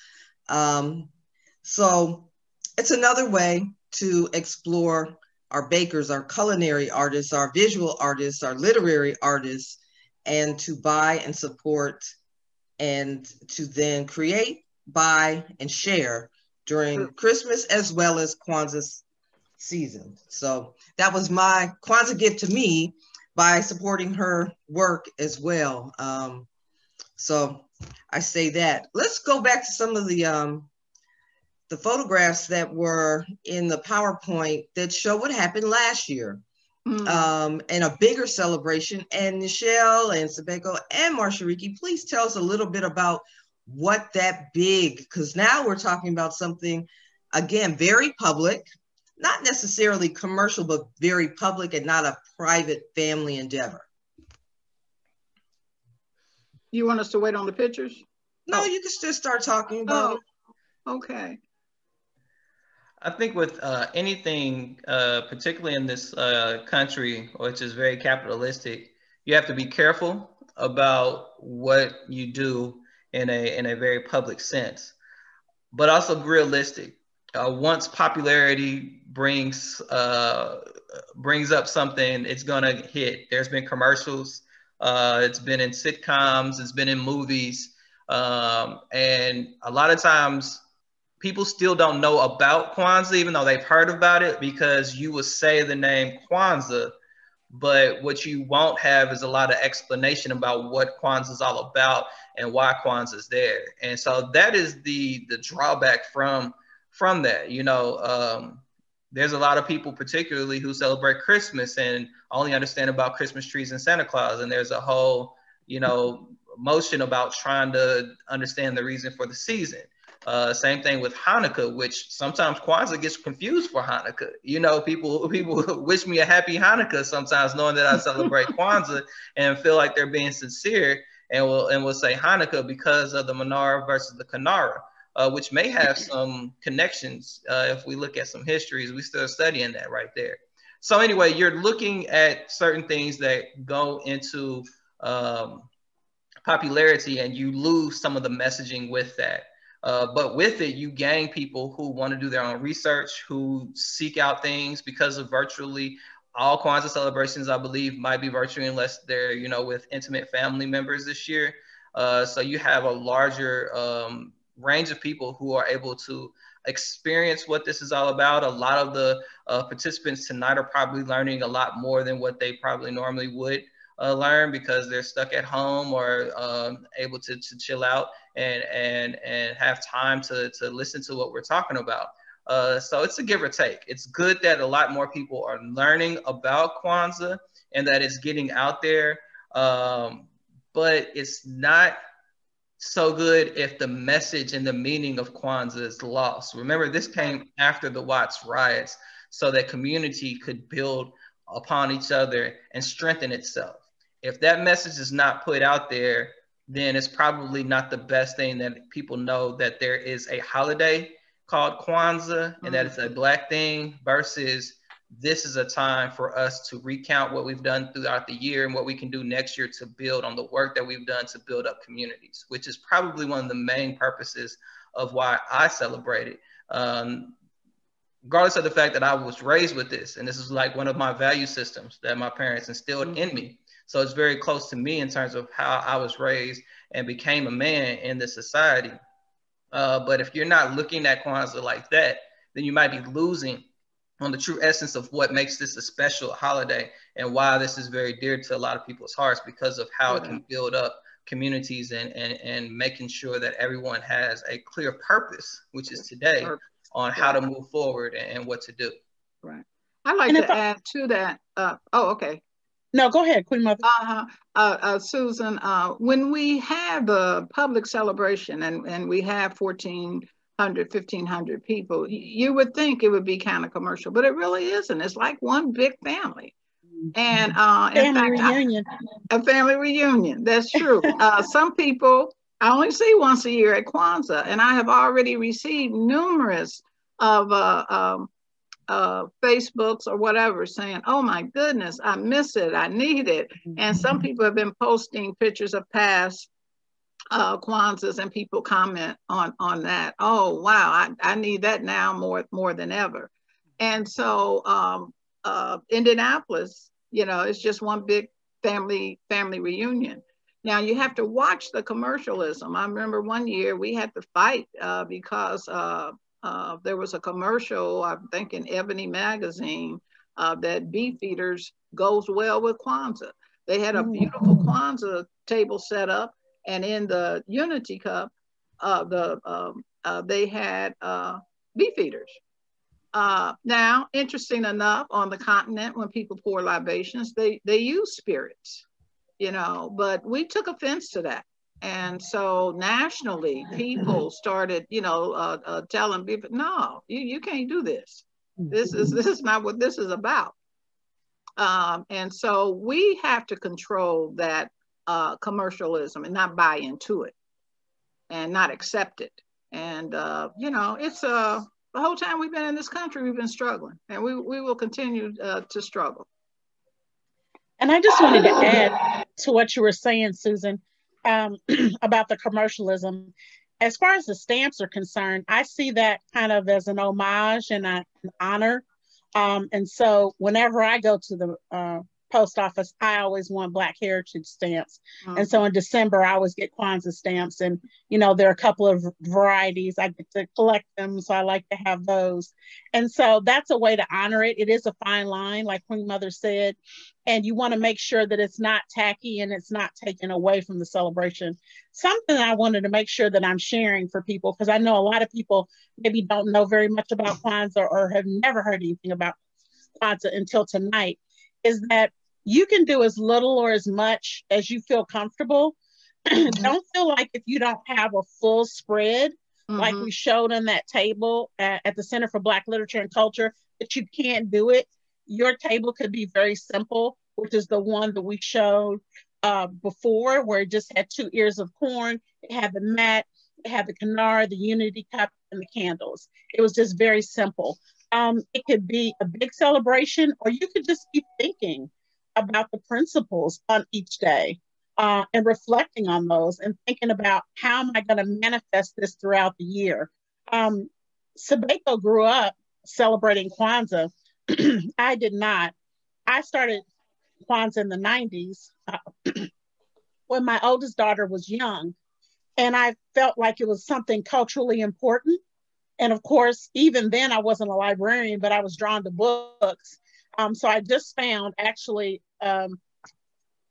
So it's another way to explore our bakers, our culinary artists, our visual artists, our literary artists, and to buy and support and to then create, buy, and share during Christmas as well as Kwanzaa season. So that was my Kwanzaa gift to me, by supporting her work as well. So I say that. Let's go back to some of the photographs that were in the PowerPoint that show what happened last year. And a bigger celebration. And Nichelle and Sibeko and Mashariki, please tell us a little bit about what that big, because now we're talking about something, again, very public, not necessarily commercial, but very public and not a private family endeavor. You want us to wait on the pictures? No, you can just start talking about it. Okay. I think with anything, particularly in this country, which is very capitalistic, you have to be careful about what you do in a very public sense, but also realistic. Once popularity brings up something, it's gonna hit. There's been commercials, it's been in sitcoms, it's been in movies, and a lot of times people still don't know about Kwanzaa, even though they've heard about it, because you will say the name Kwanzaa, but what you won't have is a lot of explanation about what Kwanzaa is all about and why Kwanzaa is there. And so that is the drawback from that. You know, there's a lot of people, particularly who celebrate Christmas and only understand about Christmas trees and Santa Claus. And there's a whole, you know, motion about trying to understand the reason for the season. Same thing with Hanukkah, which sometimes Kwanzaa gets confused for Hanukkah. You know, people wish me a happy Hanukkah sometimes, knowing that I celebrate Kwanzaa, and feel like they're being sincere, and will say Hanukkah because of the menorah versus the Kinara, which may have some connections. If we look at some histories, we're still studying that right there. So anyway, you're looking at certain things that go into popularity, and you lose some of the messaging with that. But with it, you gain people who want to do their own research, who seek out things, because of virtually all Kwanzaa celebrations, I believe, might be virtual unless they're, you know, with intimate family members this year. So you have a larger range of people who are able to experience what this is all about. A lot of the participants tonight are probably learning a lot more than what they probably normally would learn, because they're stuck at home or able to chill out and have time to listen to what we're talking about. So it's a give or take. It's good that a lot more people are learning about Kwanzaa and that it's getting out there, but it's not so good if the message and the meaning of Kwanzaa is lost. Remember, this came after the Watts riots, so that community could build upon each other and strengthen itself. If that message is not put out there, then it's probably not the best thing that people know that there is a holiday called Kwanzaa and that it's a Black thing, versus this is a time for us to recount what we've done throughout the year and what we can do next year to build on the work that we've done to build up communities, which is probably one of the main purposes of why I celebrate it. Regardless of the fact that I was raised with this, and this is like one of my value systems that my parents instilled in me. So it's very close to me in terms of how I was raised and became a man in this society. But if you're not looking at Kwanzaa like that, then you might be losing on the true essence of what makes this a special holiday and why this is very dear to a lot of people's hearts, because of how it can build up communities and making sure that everyone has a clear purpose, which is today, on how to move forward and what to do. Right. I'd like to add to that. Okay. No, go ahead, Queen Mother. Susan, when we have a public celebration and we have 1,400, 1,500 people, you would think it would be kind of commercial, but it really isn't. It's like one big family. And reunion. A family reunion, that's true. Some people I only see once a year at Kwanzaa, and I have already received numerous of Facebooks or whatever saying, oh my goodness, I miss it, I need it. And some people have been posting pictures of past Kwanzaas, and people comment on that. Oh wow, I need that now more than ever. And so Indianapolis, you know, it's just one big family reunion. Now you have to watch the commercialism. I remember one year we had to fight because there was a commercial, I think in Ebony magazine, that Beefeaters goes well with Kwanzaa. They had a beautiful Kwanzaa table set up, and in the Unity Cup, they had Beefeaters. Now, interesting enough, on the continent, when people pour libations, they use spirits, you know, but we took offense to that. And so nationally, people started, you know, telling people, no, you can't do this. This is not what this is about. And so we have to control that commercialism and not buy into it and not accept it. And, you know, it's The whole time we've been in this country, we've been struggling, and we will continue to struggle. And I just wanted to add to what you were saying, Susan, about the commercialism. As far as the stamps are concerned, I see that kind of as an homage and an honor. And so whenever I go to the post office, I always want Black Heritage stamps. Mm-hmm. And so in December, I always get Kwanzaa stamps. And, you know, there are a couple of varieties. I get to collect them, so I like to have those. And so that's a way to honor it. It is a fine line, like Queen Mother said. And you want to make sure that it's not tacky and it's not taken away from the celebration. Something I wanted to make sure that I'm sharing for people, because I know a lot of people maybe don't know very much about Kwanzaa or have never heard anything about Kwanzaa until tonight, is that you can do as little or as much as you feel comfortable. Mm-hmm. Don't feel like if you don't have a full spread, mm-hmm. like we showed on that table at the Center for Black Literature and Culture, that you can't do it. Your table could be very simple, which is the one that we showed before, where it just had 2 ears of corn. It had the mat, it had the kanar, the unity cup, and the candles. It was just very simple. It could be a big celebration, or you could just be thinking about the principles on each day and reflecting on those and thinking about, how am I going to manifest this throughout the year? Sibeko grew up celebrating Kwanzaa. I did not. I started Kwanzaa in the 90s when my oldest daughter was young, and I felt like it was something culturally important. And of course, even then I wasn't a librarian, but I was drawn to books. So I just found actually a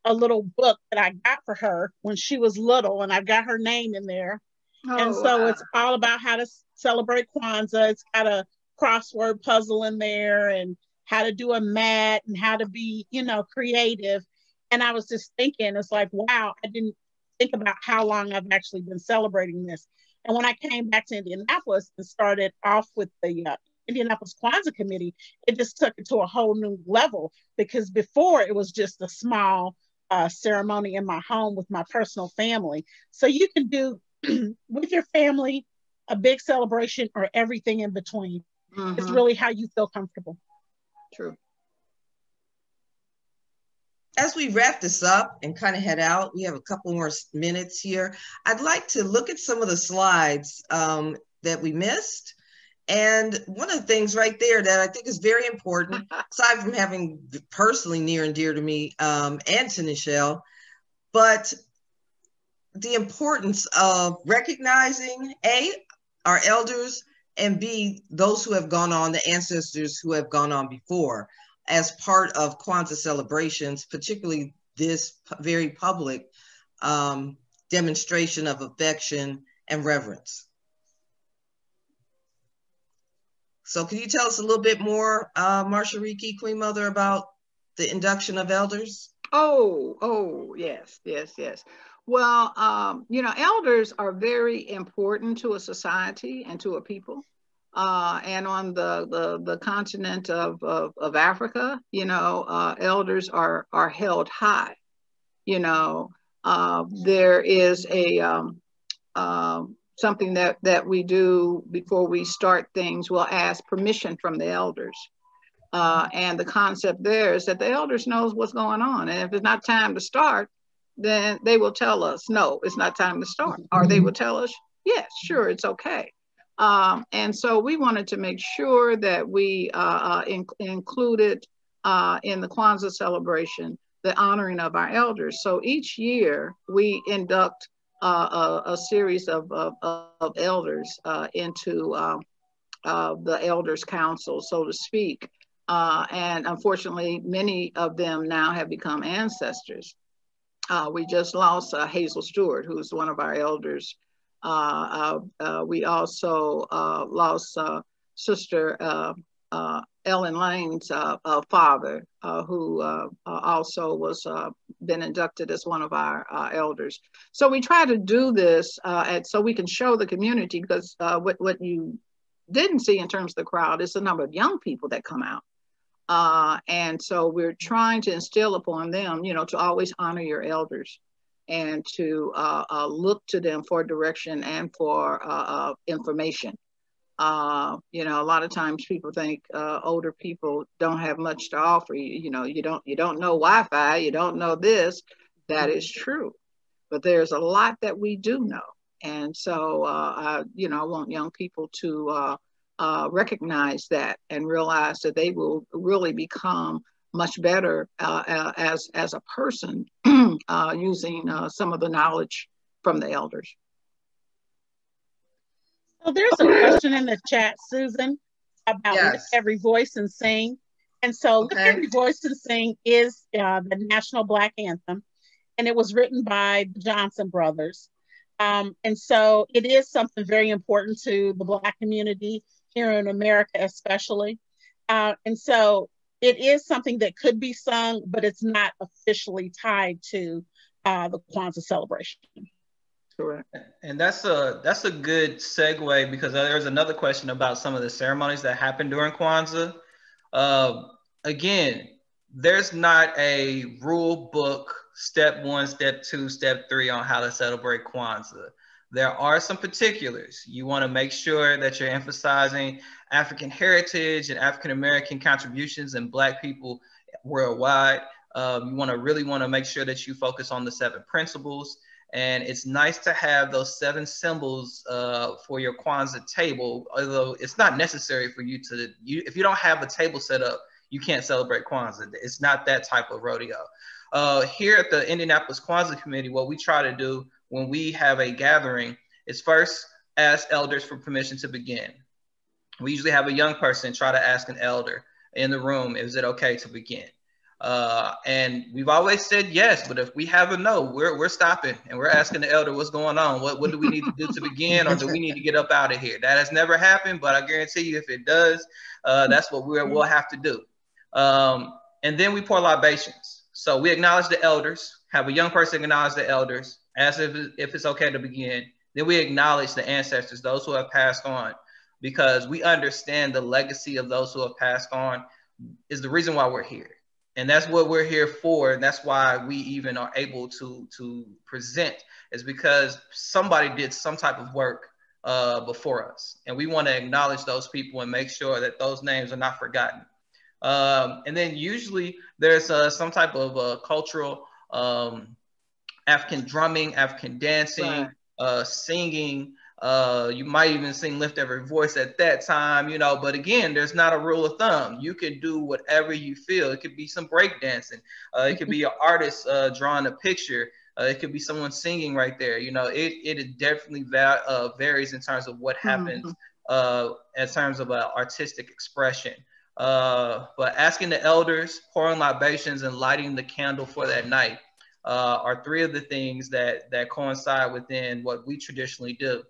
little book that I got for her when she was little, and I've got her name in there. Oh, and so wow. It's all about how to celebrate Kwanzaa. It's got a crossword puzzle in there, and how to do a mat, and how to be, you know, creative. And I was just thinking, it's like, wow, I didn't think about how long I've actually been celebrating this. And when I came back to Indianapolis and started off with the Indianapolis Kwanzaa Committee, it just took it to a whole new level, because before it was just a small ceremony in my home with my personal family. So you can do with your family a big celebration or everything in between. Mm-hmm. It's really how you feel comfortable. True. As we wrap this up and kind of head out, we have a couple more minutes here. I'd like to look at some of the slides that we missed. And one of the things right there that I think is very important, aside from having personally near and dear to me and to Nichelle, but the importance of recognizing A, our elders, and B, those who have gone on, the ancestors who have gone on before, as part of Kwanzaa celebrations, particularly this very public demonstration of affection and reverence. So can you tell us a little bit more, Mashariki, Queen Mother, about the induction of elders? Oh, yes. Well, you know, elders are very important to a society and to a people. And on the continent of Africa, you know, elders are held high. You know, there is a something that we do before we start things. We'll ask permission from the elders. And the concept there is that the elders knows what's going on. And if it's not time to start, then they will tell us, no, it's not time to start. Or they will tell us, yes, sure, it's okay. And so we wanted to make sure that we included in the Kwanzaa celebration the honoring of our elders. So each year we induct a series of elders into the Elders Council, so to speak. And unfortunately, many of them now have become ancestors. We just lost Hazel Stewart, who's one of our elders. We also lost Sister Ellen Lane's father, who also was been inducted as one of our elders. So we try to do this so we can show the community, because what you didn't see in terms of the crowd is the number of young people that come out. And so we're trying to instill upon them, you know, to always honor your elders and to look to them for direction and for information. You know, a lot of times people think older people don't have much to offer. You know, you don't know Wi-Fi, you don't know this. That is true, but there's a lot that we do know. And so, you know, I want young people to recognize that and realize that they will really become much better as a person using some of the knowledge from the elders. So there's a question in the chat, Susan, about Lift Every Voice and Sing. And so Lift Every Voice and Sing is the National Black Anthem, and it was written by the Johnson brothers. And so it is something very important to the Black community here in America, especially. And so it is something that could be sung, but it's not officially tied to the Kwanzaa celebration. Correct. And that's a good segue, because there's another question about some of the ceremonies that happen during Kwanzaa. Again, there's not a rule book, step 1, step 2, step 3 on how to celebrate Kwanzaa. There are some particulars. You want to make sure that you're emphasizing African heritage and African American contributions and Black people worldwide. You really want to make sure that you focus on the 7 principles. And it's nice to have those 7 symbols for your Kwanzaa table, although it's not necessary for you to, if you don't have a table set up, you can't celebrate Kwanzaa. It's not that type of rodeo. Here at the Indianapolis Kwanzaa Committee, what we try to do when we have a gathering is first ask elders for permission to begin. We usually have a young person try to ask an elder in the room, is it okay to begin? And we've always said yes, but if we have a no, we're stopping and we're asking the elder what's going on. What do we need to do to begin, or do we need to get up out of here? That has never happened, but I guarantee you if it does, that's what we'll have to do. And then we pour libations. So we acknowledge the elders, have a young person acknowledge the elders, ask if it's okay to begin. Then we acknowledge the ancestors, those who have passed on, because we understand the legacy of those who have passed on is the reason why we're here. And that's what we're here for. And that's why we even are able to present, is because somebody did some type of work before us. And we want to acknowledge those people and make sure that those names are not forgotten. And then usually there's some type of cultural African drumming, African dancing, singing. You might even sing Lift Every Voice at that time, you know, but again, there's not a rule of thumb. You can do whatever you feel. It could be some break dancing. It could be an artist drawing a picture. It could be someone singing right there. You know, it definitely varies in terms of what happens in terms of artistic expression. But asking the elders, pouring libations, and lighting the candle for that night are 3 of the things that coincide within what we traditionally do.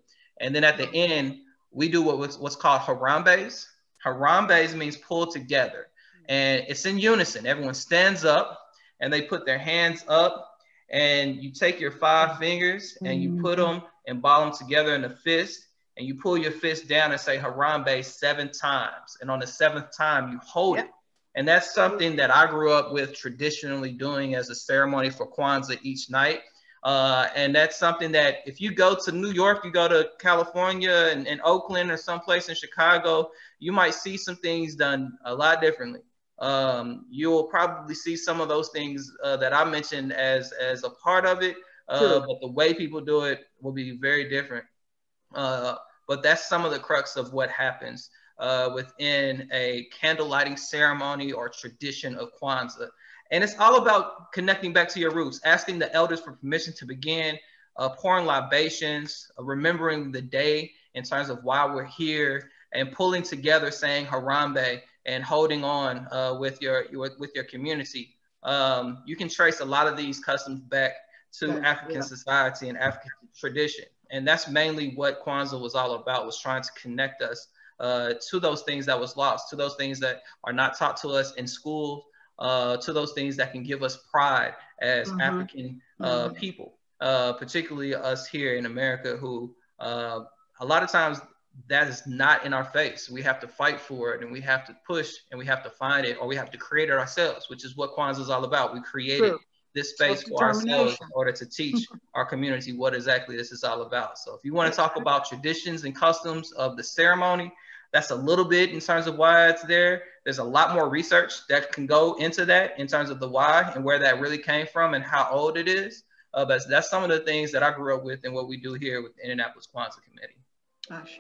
And then at the end, we do what's called Harambes. Harambes means pull together. And it's in unison. Everyone stands up and they put their hands up, and you take your 5 fingers and you put them and ball them together in a fist, and you pull your fist down and say Harambe 7 times. And on the 7th time, you hold it. And that's something that I grew up with traditionally doing as a ceremony for Kwanzaa each night. And that's something that if you go to New York, you go to California and Oakland or someplace in Chicago, you might see some things done a lot differently. You'll probably see some of those things that I mentioned as a part of it, but the way people do it will be very different. But that's some of the crux of what happens within a candle lighting ceremony or tradition of Kwanzaa. And it's all about connecting back to your roots, asking the elders for permission to begin, pouring libations, remembering the day in terms of why we're here, and pulling together, saying Harambe, and holding on with your community. You can trace a lot of these customs back to African society and African tradition. And that's mainly what Kwanzaa was all about, was trying to connect us to those things that was lost, to those things that are not taught to us in school, to those things that can give us pride as African people, particularly us here in America, who a lot of times that is not in our face. We have to fight for it, and we have to push, and we have to find it, or we have to create it ourselves, which is what Kwanzaa is all about. We create it this space for ourselves in order to teach our community what exactly this is all about. So if you want to talk about traditions and customs of the ceremony, that's a little bit in terms of why it's there. There's a lot more research that can go into that in terms of the why and where that really came from and how old it is. But that's some of the things that I grew up with and what we do here with the Indianapolis Kwanzaa Committee.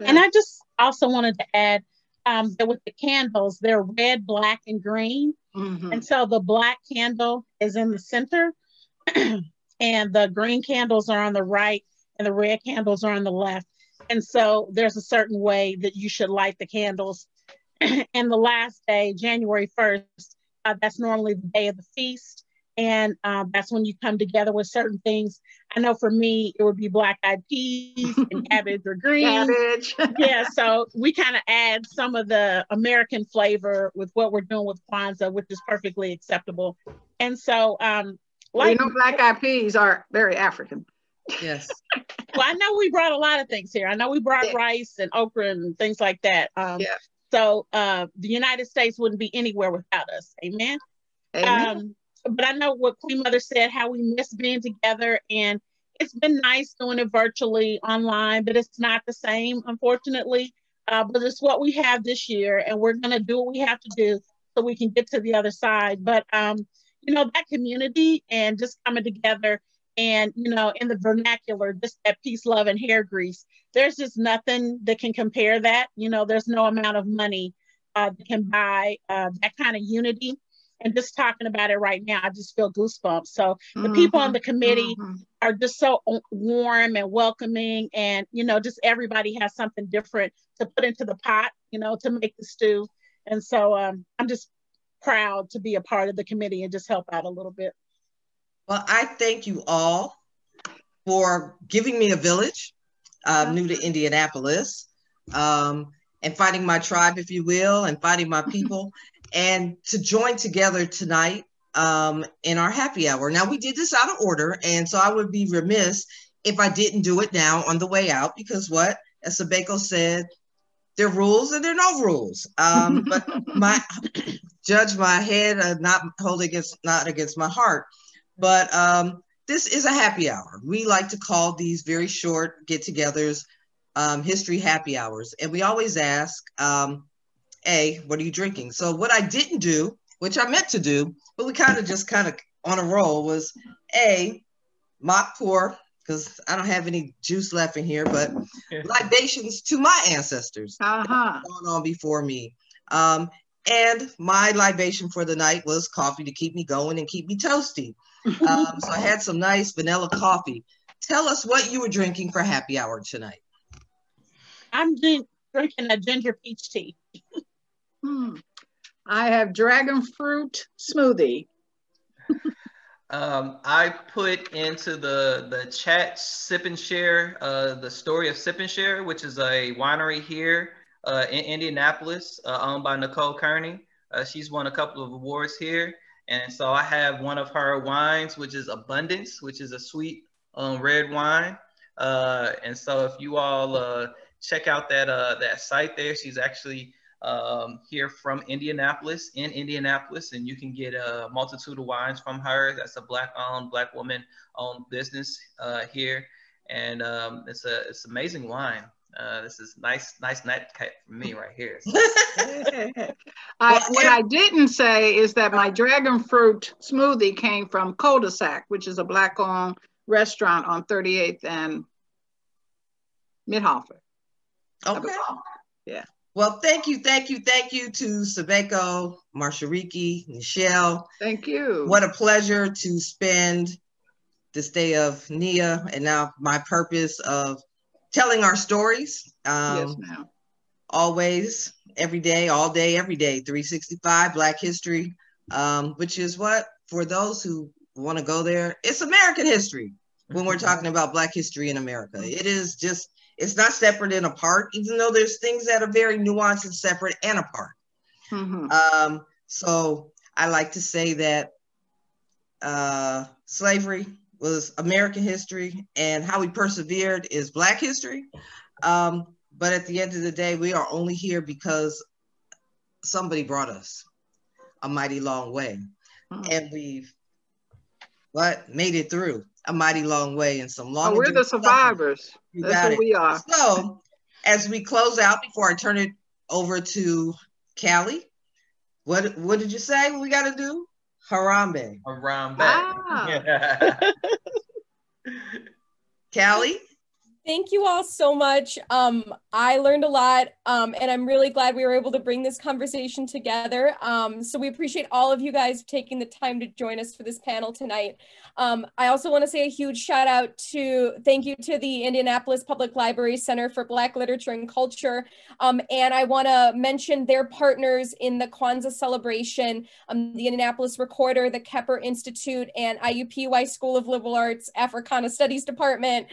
And I just also wanted to add that with the candles, they're red, black, and green. And so the black candle is in the center and the green candles are on the right and the red candles are on the left. And so there's a certain way that you should light the candles. And the last day, January 1st, that's normally the day of the feast. And that's when you come together with certain things. I know for me, it would be black-eyed peas and cabbage or greens. Cabbage. Yeah, so we kind of add some of the American flavor with what we're doing with Kwanzaa, which is perfectly acceptable. And so, like, you know, black-eyed peas are very African. Yes. Well, I know we brought a lot of things here. I know we brought rice and okra and things like that. So the United States wouldn't be anywhere without us. Amen. Amen. But I know what Queen Mother said, how we miss being together, and it's been nice doing it virtually online, but it's not the same, unfortunately. But it's what we have this year, and we're going to do what we have to do so we can get to the other side. But, you know, that community and just coming together and, you know, in the vernacular, just that peace, love, and hair grease, there's just nothing that can compare that. You know, there's no amount of money that can buy that kind of unity. And just talking about it right now, I just feel goosebumps. So the people on the committee are just so warm and welcoming. And, you know, just everybody has something different to put into the pot, you know, to make the stew. And so I'm just proud to be a part of the committee and just help out a little bit. Well, I thank you all for giving me a village, new to Indianapolis, and finding my tribe, if you will, and finding my people. And to join together tonight in our happy hour. Now, we did this out of order, and so I would be remiss if I didn't do it now on the way out, because what, as Sibeko said, there are rules and there are no rules. But judge my head, not against my heart. But this is a happy hour. We like to call these very short get-togethers history happy hours, and we always ask, what are you drinking? So what I didn't do, which I meant to do, but we kind of on a roll, was mock pour, because I don't have any juice left in here, but libations to my ancestors gone on before me. And my libation for the night was coffee to keep me going and keep me toasty. So I had some nice vanilla coffee. Tell us what you were drinking for happy hour tonight. I'm drinking a ginger peach tea. I have dragon fruit smoothie. I put into the chat Sip and Share, the story of Sip and Share, which is a winery here in Indianapolis, owned by Nicole Kearney. She's won a couple of awards here. And so I have one of her wines, which is Abundance, which is a sweet red wine. And so if you all check out that site there, she's actually here from Indianapolis, and you can get a multitude of wines from her. That's a Black-owned, Black woman-owned business here, and it's amazing wine. This is nice nightcap for me right here. What I didn't say is that my dragon fruit smoothie came from Cul-de-sac, which is a Black-owned restaurant on 38th and Midhofer. Okay. Yeah. Well, thank you to Sibeko, Mashariki, Michelle. Thank you. What a pleasure to spend this day of Nia and now my purpose of telling our stories. Yes, ma'am. Always, every day, all day, every day, 365 Black history, which is what, for those who want to go there, it's American history when we're talking about Black history in America. It is just, it's not separate and apart, even though there's things that are very nuanced and separate and apart. So I like to say that slavery was American history and how we persevered is Black history. But at the end of the day, we are only here because somebody brought us a mighty long way. And we've but made it through a mighty long way and some long. Oh, we're the survivors. That's what we are. So as we close out, before I turn it over to Callie, what did you say we got to do? Harambe. Harambe. Ah. Callie? Thank you all so much. I learned a lot, and I'm really glad we were able to bring this conversation together. So we appreciate all of you guys taking the time to join us for this panel tonight. I also want to say a huge shout out thank you to the Indianapolis Public Library Center for Black Literature and Culture. And I want to mention their partners in the Kwanzaa celebration, the Indianapolis Recorder, the Kepper Institute, and IUPUI School of Liberal Arts Africana Studies Department.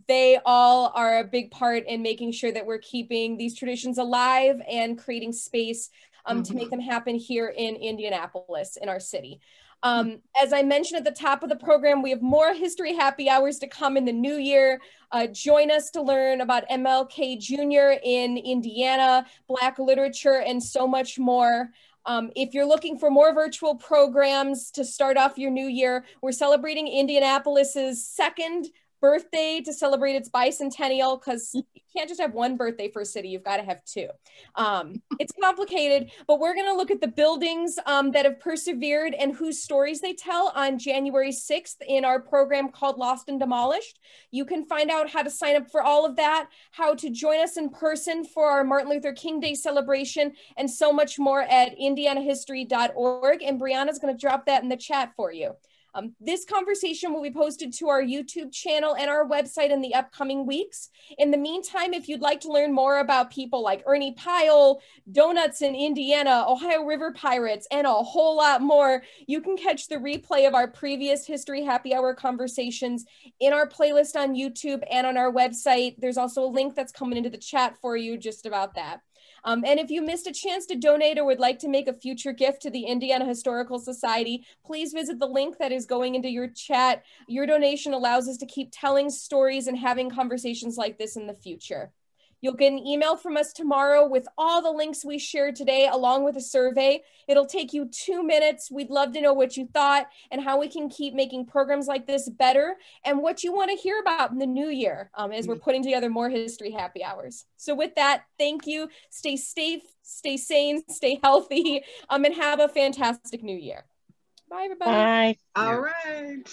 They all are a big part in making sure that we're keeping these traditions alive and creating space to make them happen here in Indianapolis, in our city. As I mentioned at the top of the program, we have more history happy hours to come in the new year. Join us to learn about MLK Jr. in Indiana, Black literature, and so much more. If you're looking for more virtual programs to start off your new year, we're celebrating Indianapolis's second birthday to celebrate its bicentennial, because you can't just have one birthday for a city, you've got to have two. It's complicated, but we're going to look at the buildings that have persevered and whose stories they tell on January 6th in our program called Lost and Demolished. You can find out how to sign up for all of that, how to join us in person for our Martin Luther King Day celebration, and so much more at indianahistory.org. And Brianna's going to drop that in the chat for you. This conversation will be posted to our YouTube channel and our website in the upcoming weeks. In the meantime, if you'd like to learn more about people like Ernie Pyle, Donuts in Indiana, Ohio River Pirates, and a whole lot more, you can catch the replay of our previous History Happy Hour conversations in our playlist on YouTube and on our website. There's also a link that's coming into the chat for you just about that. And if you missed a chance to donate or would like to make a future gift to the Indiana Historical Society, please visit the link that is going into your chat. Your donation allows us to keep telling stories and having conversations like this in the future. You'll get an email from us tomorrow with all the links we shared today, along with a survey. It'll take you 2 minutes. We'd love to know what you thought and how we can keep making programs like this better, and what you want to hear about in the new year as we're putting together more History Happy Hours. So with that, thank you. Stay safe, stay sane, stay healthy, and have a fantastic new year. Bye, everybody. Bye. All right.